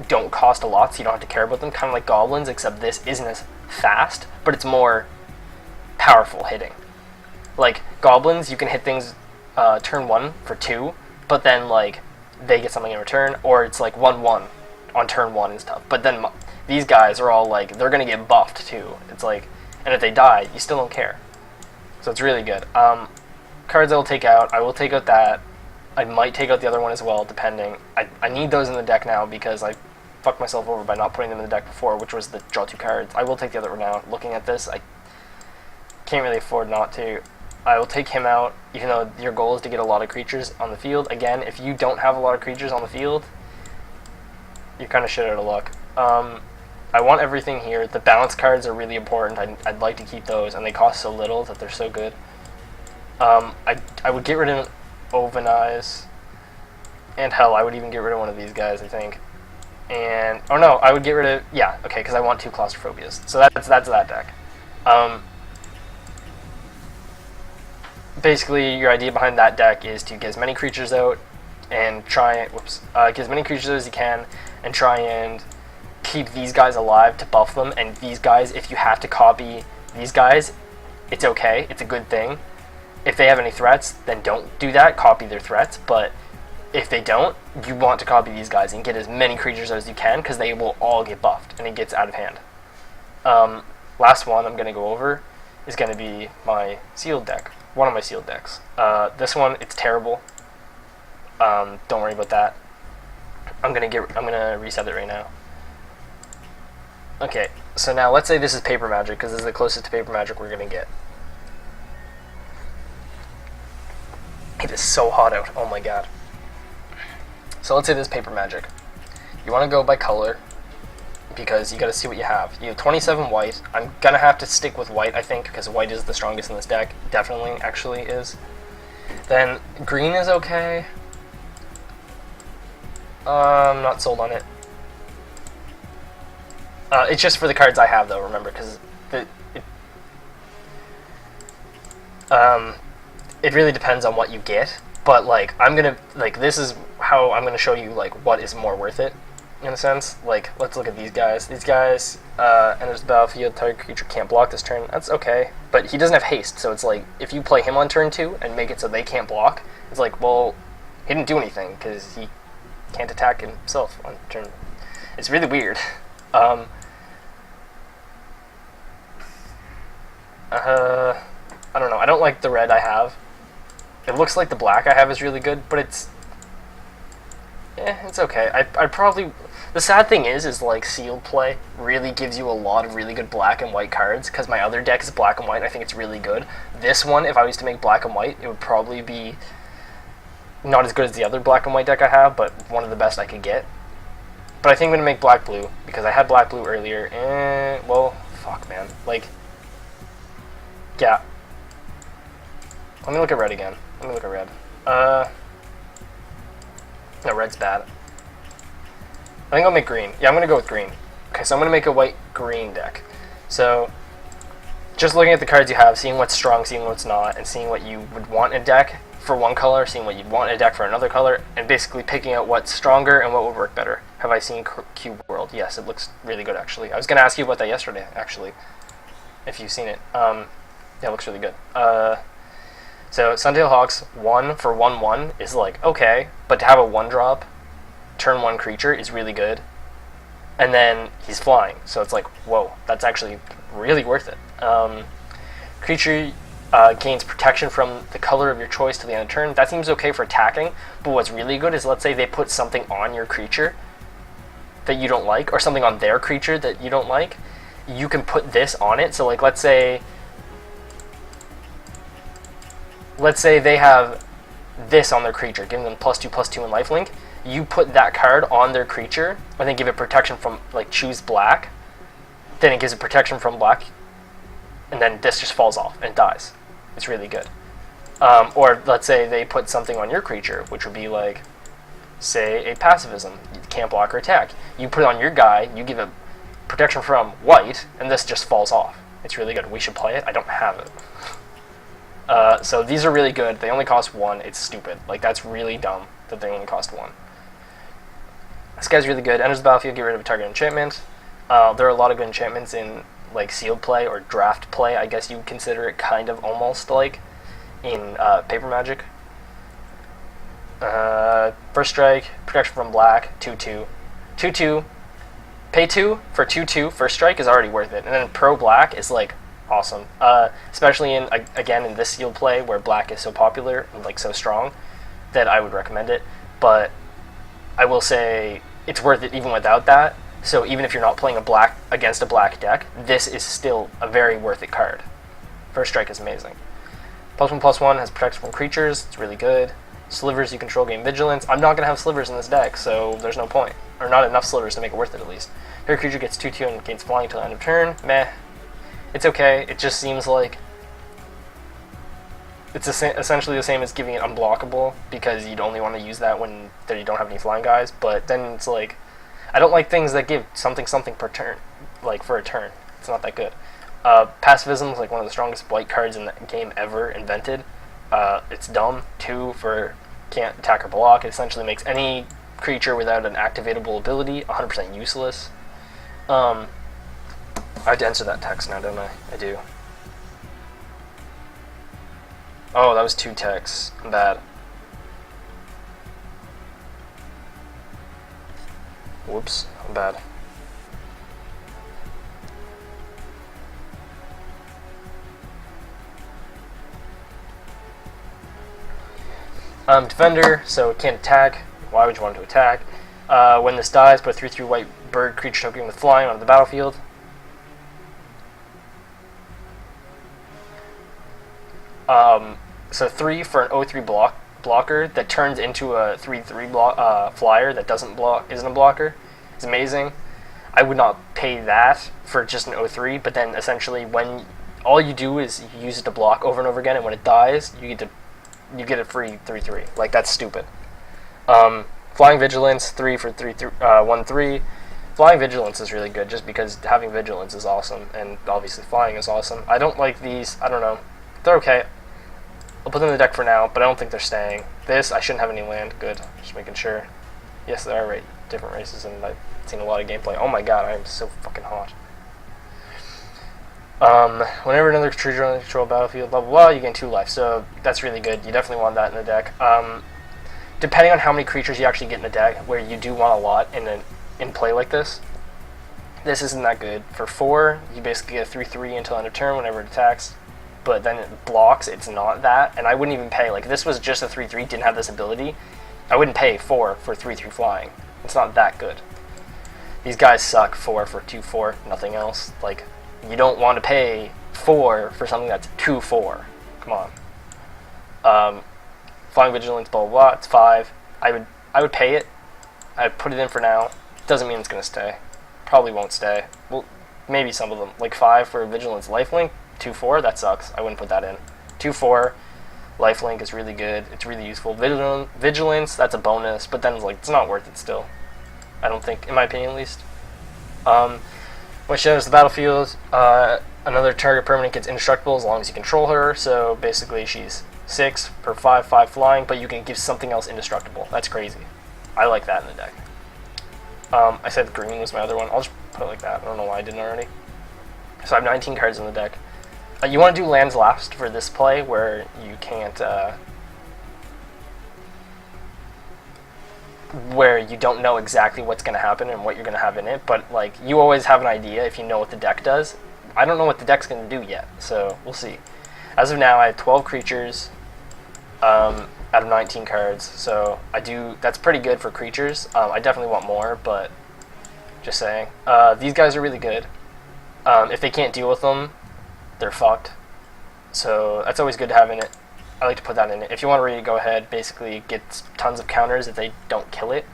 don't cost a lot, so you don't have to care about them. Kind of like goblins, except this isn't as fast, but it's more powerful hitting. Like, goblins, you can hit things turn 1 for 2, but then, like, they get something in return, or it's like 1/1 on turn 1 and stuff. But then these guys are all like, they're going to get buffed too. It's like, and if they die, you still don't care. So it's really good. Cards I will take out that. I might take out the other one as well, depending. I need those in the deck now because I fucked myself over by not putting them in the deck before, which was the draw 2 cards. I will take the other one now. Looking at this, I can't really afford not to. I will take him out, even though your goal is to get a lot of creatures on the field. Again, if you don't have a lot of creatures on the field, you're kind of shit out of luck. I want everything here. The balance cards are really important. I'd like to keep those, and they cost so little that they're so good. I would get rid of Ovenize, and hell, I would even get rid of one of these guys, I think. And, oh no, I would get rid of, yeah, okay, because I want 2 Claustrophobias. So that's that deck. Basically, your idea behind that deck is to get as many creatures out and try, get as many creatures out as you can and try and keep these guys alive to buff them. And these guys, if you have to copy these guys, it's okay. It's a good thing. If they have any threats, then don't do that. Copy their threats. But if they don't, you want to copy these guys and get as many creatures as you can because they will all get buffed and it gets out of hand. Last one I'm going to go over is going to be my sealed deck. One of my sealed decks. This one, it's terrible. Don't worry about that. I'm gonna reset it right now. Okay, so now let's say this is Paper Magic, because this is the closest to Paper Magic we're gonna get. It is so hot out, oh my god. So let's say this is Paper Magic. You wanna go by color, because you gotta see what you have. You have 27 white. I'm gonna have to stick with white, I think, because white is the strongest in this deck. Definitely, actually, is. Then green is okay. I'm not sold on it. It's just for the cards I have, though, remember, because it really depends on what you get. But, like, this is how I'm gonna show you, like, what is more worth it. In a sense, like, let's look at these guys. These guys, enters the battlefield, target creature can't block this turn. That's okay, but he doesn't have haste, so it's like, if you play him on turn 2 and make it so they can't block, it's like, well, he didn't do anything, because he can't attack himself on turn. It's really weird. I don't know, I don't like the red I have. It looks like the black I have is really good, but it's okay. I probably... The sad thing is like, sealed play really gives you a lot of really good black and white cards, because my other deck is black and white, I think it's really good. This one, if I was to make black and white, it would probably be not as good as the other black and white deck I have, but one of the best I could get. But I think I'm going to make black-blue, because I had black-blue earlier, and, well, fuck, man. Like, yeah. Let me look at red again. Let me look at red. No, red's bad. I think I'll make green. Yeah, I'm going to go with green. Okay, so I'm going to make a white-green deck. So, just looking at the cards you have, seeing what's strong, seeing what's not, and seeing what you would want in a deck for one color, seeing what you'd want in a deck for another color, and basically picking out what's stronger and what would work better. Have I seen Cube World? Yes, it looks really good, actually. I was going to ask you about that yesterday, actually, if you've seen it. Yeah, it looks really good. So, Suntail Hawks, 1 for 1/1 is like, okay, but to have a 1-drop, turn 1 creature is really good. And then he's flying, so it's like, whoa, that's actually really worth it. Creature gains protection from the color of your choice to the end of turn. That seems okay for attacking, but what's really good is, let's say they put something on your creature that you don't like, or something on their creature that you don't like. You can put this on it, so like, let's say they have this on their creature, giving them +2/+2 in lifelink. You put that card on their creature, and then give it protection from, like, choose black. Then it gives it protection from black, and then this just falls off and dies. It's really good. Or let's say they put something on your creature, which would be like, say, a pacifism. You can't block or attack. You put it on your guy, you give it protection from white, and this just falls off. It's really good. We should play it. I don't have it. So these are really good. They only cost 1. It's stupid. Like, that's really dumb that they only cost 1. This guy's really good. Enters the battlefield, get rid of a target enchantment. There are a lot of good enchantments in like sealed play or draft play, I guess you would consider it kind of almost like in Paper Magic. First strike, protection from black, 2/2. 2/2. Pay 2 for 2/2 first strike is already worth it. And then pro black is like awesome. Especially in again in this sealed play where black is so popular and like so strong that I would recommend it. But I will say it's worth it even without that. So even if you're not playing against a black deck, this is still a very worth it card. First strike is amazing. +1/+1 has protection from creatures. It's really good. Slivers, you control, gain vigilance. I'm not going to have slivers in this deck, so there's no point. Or not enough slivers to make it worth it, at least. Your creature gets 2/2 and gains flying until the end of turn. Meh. It's okay. It just seems like it's essentially the same as giving it unblockable, because you'd only want to use that when you don't have any flying guys. But then it's like, I don't like things that give something per turn, like for a turn. It's not that good. Pacifism is like one of the strongest white cards in the game ever invented. It's dumb. 2 for can't attack or block. It essentially makes any creature without an activatable ability 100% useless. I have to answer that text now, don't I? I do. Oh, that was 2 texts. I'm bad. Whoops, I'm bad. Defender, so it can't attack. Why would you want it to attack? When this dies, put a 3/3 white bird creature token with flying onto the battlefield. So 3 for an 0/3 blocker that turns into a 3/3 flyer that isn't a blocker. It's amazing. I would not pay that for just an 0/3, but then essentially when all you do is you use it to block over and over again, and when it dies, you get a free 3/3. Like, that's stupid. Flying Vigilance, 3 for 1/3. Flying Vigilance is really good just because having Vigilance is awesome, and obviously flying is awesome. I don't like these. I don't know. They're okay. I'll put them in the deck for now, but I don't think they're staying. This, I shouldn't have any land. Good. Just making sure. Yes, there are different races, and I've seen a lot of gameplay. Oh my god, I am so fucking hot. Whenever another creature on the control battlefield, blah blah blah, you gain 2 life. So that's really good. You definitely want that in the deck. Depending on how many creatures you actually get in the deck, where you do want a lot in play like this isn't that good. For 4, you basically get a 3/3 until end of turn whenever it attacks. But then it blocks, it's not that, and I wouldn't even pay, like, if this was just a 3/3, didn't have this ability, I wouldn't pay 4 for 3/3 flying. It's not that good. These guys suck. 4 for 2/4, nothing else. Like, you don't want to pay 4 for something that's 2/4. Come on. Flying Vigilance, blah blah blah, it's 5. I would pay it. I'd put it in for now. Doesn't mean it's gonna stay. Probably won't stay. Well, maybe some of them. Like 5 for Vigilance Lifelink, 2/4, that sucks. I wouldn't put that in. 2/4, Lifelink is really good. It's really useful. Vigilance, that's a bonus, but then like it's not worth it still. I don't think, in my opinion at least. When she enters the battlefield, another target permanent gets indestructible as long as you control her. So basically she's 6 for 5/5 flying, but you can give something else indestructible. That's crazy. I like that in the deck. I said green was my other one. I'll just put it like that. I don't know why I didn't already. So I have 19 cards in the deck. You want to do lands last for this play, where you can't, where you don't know exactly what's going to happen and what you're going to have in it, but like you always have an idea if you know what the deck does. I don't know what the deck's going to do yet, so we'll see. As of now, I have 12 creatures out of 19 cards, so that's pretty good for creatures. I definitely want more, but just saying. These guys are really good. If they can't deal with them, they're fucked. So that's always good to have in it. I like to put that in it. If you want to read it, go ahead. Basically, it gets tons of counters if they don't kill it.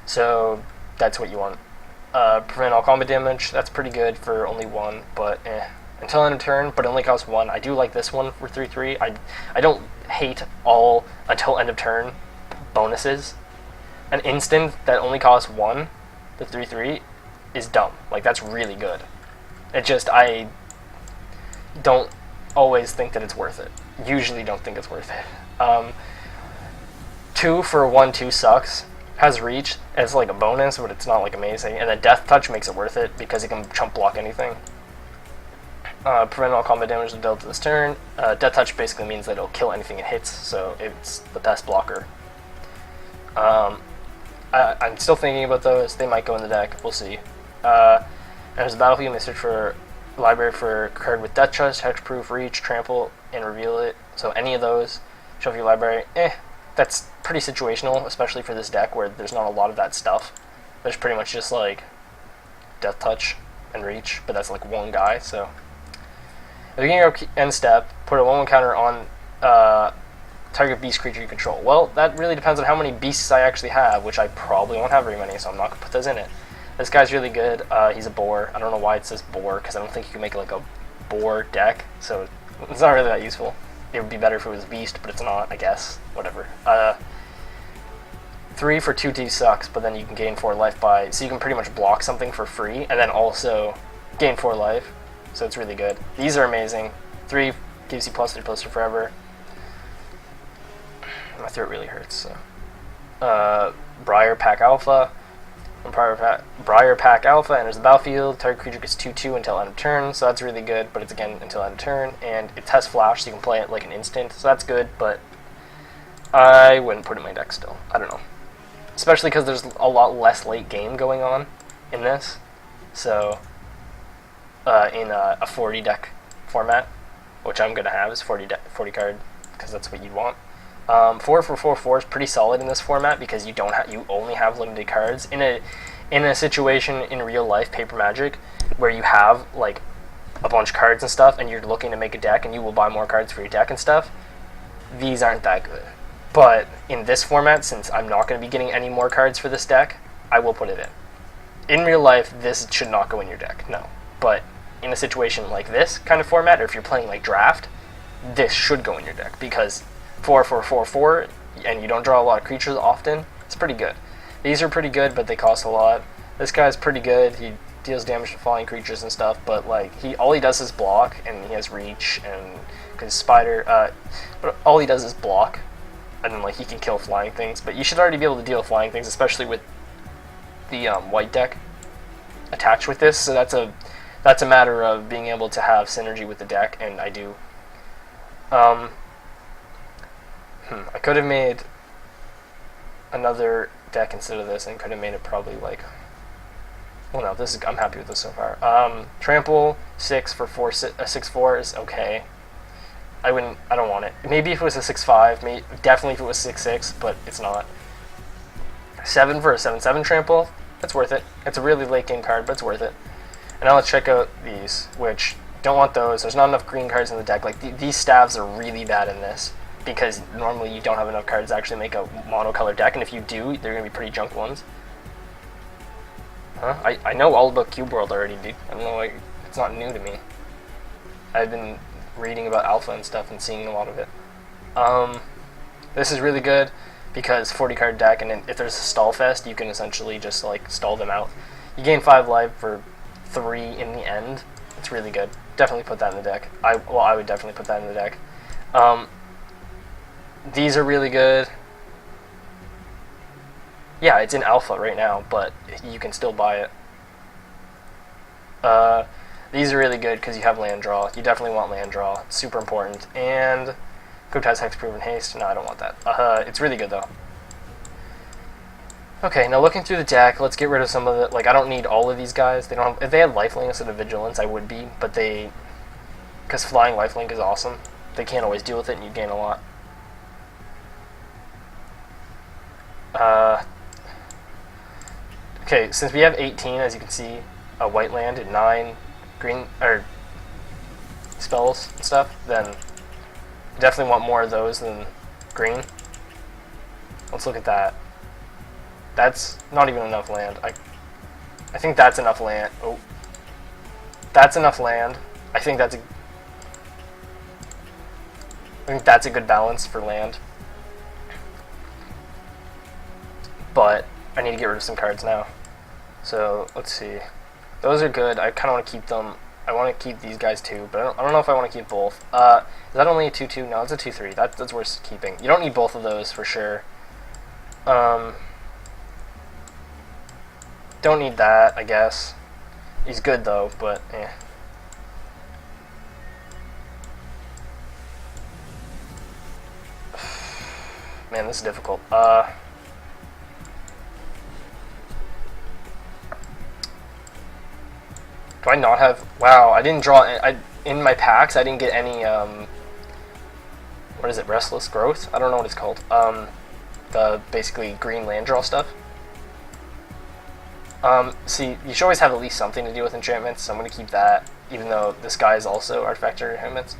So that's what you want. Prevent all combat damage. That's pretty good for only 1, but until end of turn, but it only costs 1. I do like this one for 3/3. I don't hate all until end of turn bonuses. An instant that only costs 1, the 3/3, is dumb. Like, that's really good. It just, I don't always think that it's worth it. Usually don't think it's worth it. 2 for 1/2 sucks. Has reach as like a bonus, but it's not like amazing. And then Death Touch makes it worth it because it can chump block anything. Prevent all combat damage dealt this turn. Death Touch basically means that it'll kill anything it hits, so it's the best blocker. I'm still thinking about those. They might go in the deck. We'll see. And there's a battlefield. You may search for a library for a card with Death Touch, Hexproof, Reach, Trample, and reveal it. So any of those, shuffle your library. That's pretty situational, especially for this deck where there's not a lot of that stuff. There's pretty much just like Death Touch and Reach, but that's like one guy, so. At the beginning of your end step, put a 1/1 counter on target beast creature you control. Well, that really depends on how many beasts I actually have, which I probably won't have very many, so I'm not going to put those in it. This guy's really good. He's a boar. I don't know why it says boar, because I don't think you can make like a boar deck, so it's not really that useful. It would be better if it was beast, but it's not, I guess. Whatever. 3 for 2/2 sucks, but then you can gain 4 life by, so you can pretty much block something for free, and then also gain 4 life. So it's really good. These are amazing. 3 gives you +3/+2 forever. My throat really hurts, so. Briar Pack Alpha. When Briar Pack Alpha enters the battlefield, target creature gets 2/2 until end of turn, so that's really good, but it's again until end of turn, and it has flash, so you can play it like an instant, so that's good, but I wouldn't put it in my deck still. I don't know. Especially because there's a lot less late game going on in this, so in a 40 deck format, which I'm going to have is 40 card, because that's what you'd want. 4 for 4/4 is pretty solid in this format because you only have limited cards in a situation in real life Paper Magic where you have like a bunch of cards and stuff and you're looking to make a deck and you will buy more cards for your deck and stuff. These aren't that good, but in this format, since I'm not going to be getting any more cards for this deck, I will put it in. In real life, this should not go in your deck, no. But in a situation like this kind of format, or if you're playing like Draft, this should go in your deck because 4 for 4/4, and you don't draw a lot of creatures often, it's pretty good. These are pretty good, but they cost a lot. This guy's pretty good. He deals damage to flying creatures and stuff, but like all he does is block, and he has reach, and because spider, but all he does is block, and then like he can kill flying things. But you should already be able to deal with flying things, especially with the white deck attached with this. So that's a matter of being able to have synergy with the deck, and I do. I could have made another deck instead of this, and could have made it probably like. Well, no, I'm happy with this so far. Trample 6 for 6/4 is okay. I don't want it. Maybe if it was a 6/5, definitely if it was 6/6, but it's not. 7 for a 7/7 trample, that's worth it. It's a really late game card, but it's worth it. And now let's check out these, which don't want those. There's not enough green cards in the deck. Like these staves are really bad in this because normally you don't have enough cards to actually make a monocolor deck, and if you do, they're gonna be pretty junk ones. Huh? I know all about Cube World already, dude. I don't know, like, it's not new to me. I've been reading about Alpha and stuff and seeing a lot of it. This is really good because 40 card deck, and if there's a stall fest, you can essentially just like stall them out. You gain 5 life for 3 in the end. It's really good. Definitely put that in the deck. I would definitely put that in the deck. These are really good. Yeah, it's in alpha right now, but you can still buy it. These are really good because you have land draw. You definitely want land draw. It's super important. And Crypt has Hexproof and Haste. No, I don't want that. It's really good though. Okay, now looking through the deck, let's get rid of some of the, like, I don't need all of these guys. They don't have, if they had lifelink instead of vigilance, I would be, but because flying lifelink is awesome. They can't always deal with it and you gain a lot. Okay, since we have 18, as you can see, a white land and 9 green or spells and stuff, then definitely want more of those than green. Let's look at that. That's not even enough land. I think that's enough land. Oh, that's enough land I think that's a good balance for land. But I need to get rid of some cards now. So let's see. Those are good. I kind of want to keep them. I want to keep these guys too, but I don't know if I want to keep both. Is that only a 2/2? No, it's a 2/3. That's worth keeping. You don't need both of those for sure. Don't need that, I guess. He's good though, but eh. Man, this is difficult. Do I not have... Wow, I didn't draw... in my packs, I didn't get any, what is it, Restless Growth? I don't know what it's called. The basically green land draw stuff. See, you should always have at least something to do with enchantments, so I'm going to keep that, even though this guy is also artifactor enchantments.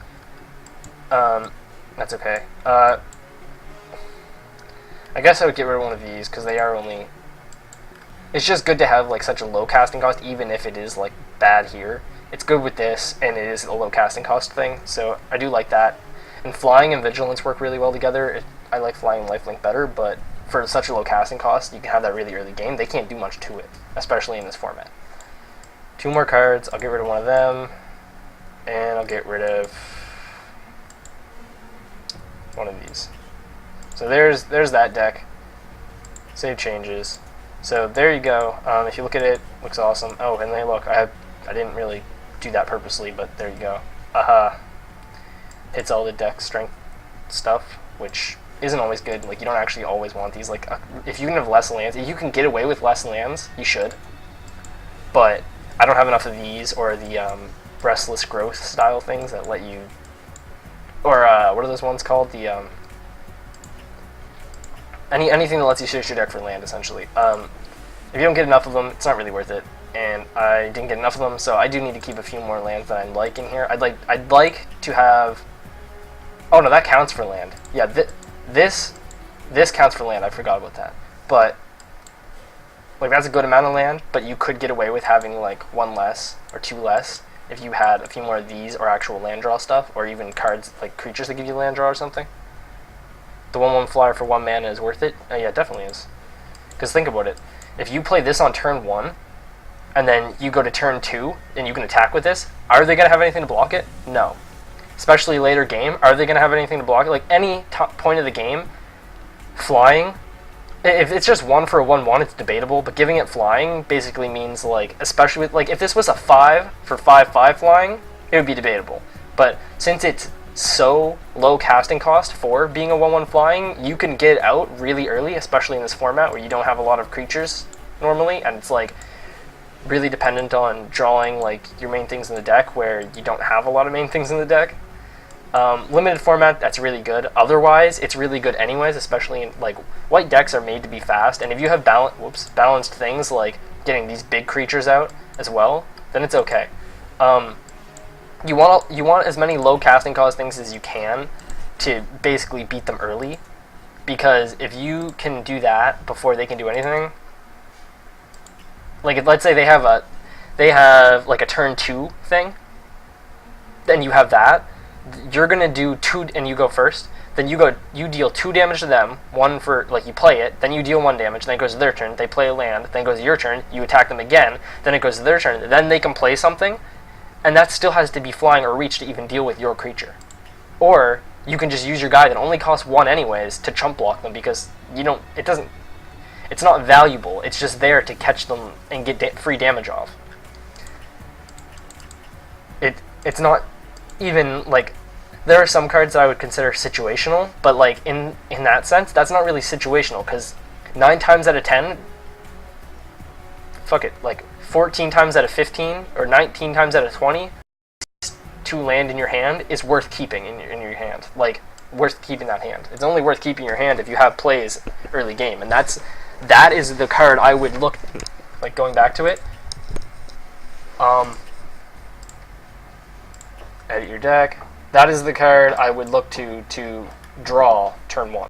That's okay. I guess I would get rid of one of these, because they are only... It's just good to have like such a low casting cost, even if it is like bad here. It's good with this, and it is a low casting cost thing, so I do like that. And flying and vigilance work really well together. I like flying and lifelink better, but for such a low casting cost, you can have that really early game. They can't do much to it, especially in this format. 2 more cards. I'll get rid of one of them, and I'll get rid of one of these. So there's that deck. Save changes. So there you go. If you look at it, looks awesome. Oh, and then look, I didn't really do that purposely, but there you go. Hits all the deck strength stuff, which isn't always good. Like, you don't actually always want these. Like, if you can have less lands, if you can get away with less lands, you should. But I don't have enough of these or the Restless Growth style things that let you, or what are those ones called? The anything that lets you search your deck for land, essentially. If you don't get enough of them, it's not really worth it. And I didn't get enough of them, so I do need to keep a few more lands that I like in here. I'd like to have... Oh no, that counts for land. Yeah, this counts for land. I forgot about that. But like, that's a good amount of land. But you could get away with having like 1 less or 2 less if you had a few more of these or actual land draw stuff, or even cards like creatures that give you land draw or something. The 1/1 flyer for 1 mana is worth it. Oh yeah, it definitely is. Because think about it. If you play this on turn 1, and then you go to turn 2, and you can attack with this, are they going to have anything to block it? No. Especially later game, are they going to have anything to block it? Like, any point of the game, flying, if it's just 1 for a 1/1, it's debatable, but giving it flying basically means, like, especially with, like, if this was a 5 for 5/5 flying, it would be debatable. But since it's so low casting cost for being a 1/1 flying, you can get out really early, especially in this format where you don't have a lot of creatures normally, and it's like really dependent on drawing like your main things in the deck where you don't have a lot of main things in the deck. Limited format, that's really good. Otherwise, it's really good anyways, especially in like white decks are made to be fast, and if you have balanced things like getting these big creatures out as well, then it's okay. You want as many low casting cost things as you can to basically beat them early, because if you can do that before they can do anything, like let's say they have like a turn 2 thing, then you have that, you're gonna do 2 and you go first, then you deal 2 damage to them, 1 for, like, you play it, then you deal 1 damage, then it goes to their turn, they play a land, then it goes to your turn, you attack them again, then it goes to their turn, then they can play something, and that still has to be flying or reach to even deal with your creature. Or you can just use your guy that only costs 1 anyways to chump block them, because it's not valuable, it's just there to catch them and get free damage off. It's not even, like, there are some cards that I would consider situational, but like in that sense, that's not really situational, because 9 times out of 10, fuck it, like 14 times out of 15, or 19 times out of 20, to land in your hand is worth keeping in your hand. Like, worth keeping that hand. It's only worth keeping your hand if you have plays early game, and that is the card I would look, like, going back to it. Edit your deck. That is the card I would look to draw turn 1.